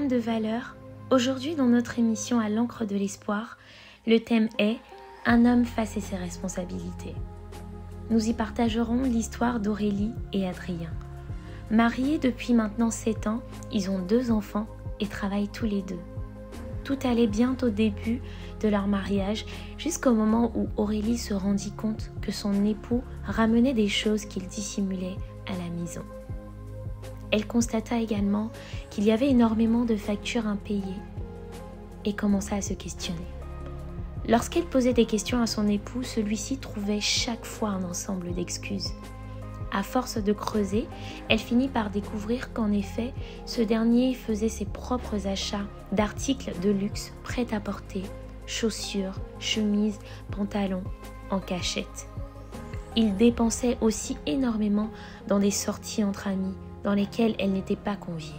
femmes de valeur, aujourd'hui dans notre émission à l'encre de l'espoir, le thème est « Un homme face à ses responsabilités ». Nous y partagerons l'histoire d'Aurélie et Adrien. Mariés depuis maintenant 7 ans, ils ont 2 enfants et travaillent tous les deux. Tout allait bien au début de leur mariage, jusqu'au moment où Aurélie se rendit compte que son époux ramenait des choses qu'il dissimulait à la maison. Elle constata également qu'il y avait énormément de factures impayées et commença à se questionner. Lorsqu'elle posait des questions à son époux, celui-ci trouvait chaque fois un ensemble d'excuses. À force de creuser, elle finit par découvrir qu'en effet, ce dernier faisait ses propres achats d'articles de luxe prêts à porter, chaussures, chemises, pantalons, en cachette. Il dépensait aussi énormément dans des sorties entre amis dans lesquelles elle n'était pas conviée.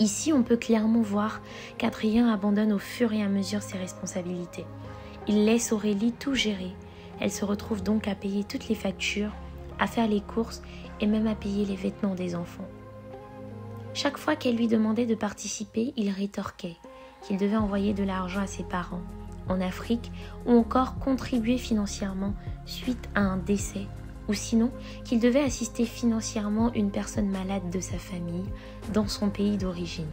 Ici, on peut clairement voir qu'Adrien abandonne au fur et à mesure ses responsabilités. Il laisse Aurélie tout gérer. Elle se retrouve donc à payer toutes les factures, à faire les courses et même à payer les vêtements des enfants. Chaque fois qu'elle lui demandait de participer, il rétorquait qu'il devait envoyer de l'argent à ses parents en Afrique ou encore contribuer financièrement suite à un décès, ou sinon qu'il devait assister financièrement une personne malade de sa famille dans son pays d'origine.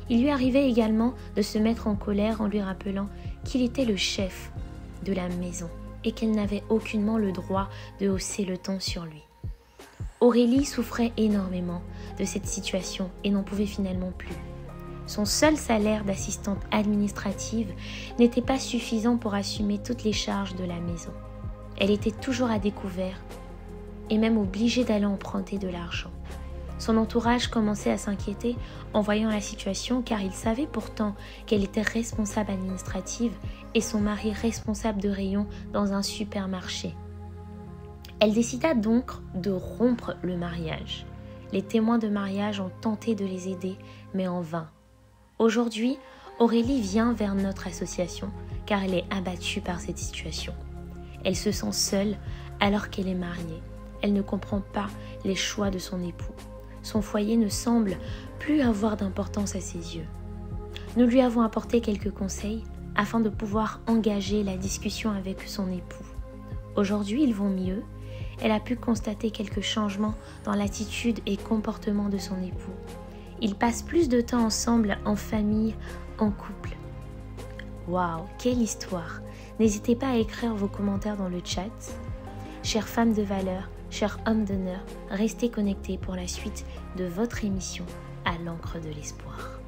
Il lui arrivait également de se mettre en colère en lui rappelant qu'il était le chef de la maison et qu'elle n'avait aucunement le droit de hausser le ton sur lui. Aurélie souffrait énormément de cette situation et n'en pouvait finalement plus. Son seul salaire d'assistante administrative n'était pas suffisant pour assumer toutes les charges de la maison. Elle était toujours à découvert et même obligée d'aller emprunter de l'argent. Son entourage commençait à s'inquiéter en voyant la situation car il savait pourtant qu'elle était responsable administrative et son mari responsable de rayon dans un supermarché. Elle décida donc de rompre le mariage. Les témoins de mariage ont tenté de les aider, mais en vain. Aujourd'hui, Aurélie vient vers notre association car elle est abattue par cette situation. Elle se sent seule alors qu'elle est mariée. Elle ne comprend pas les choix de son époux. Son foyer ne semble plus avoir d'importance à ses yeux. Nous lui avons apporté quelques conseils afin de pouvoir engager la discussion avec son époux. Aujourd'hui, ils vont mieux. Elle a pu constater quelques changements dans l'attitude et comportement de son époux. Ils passent plus de temps ensemble, en famille, en couple. Waouh, quelle histoire! N'hésitez pas à écrire vos commentaires dans le chat. Chères femmes de valeur, chers hommes d'honneur, restez connectés pour la suite de votre émission à l'encre de l'espoir.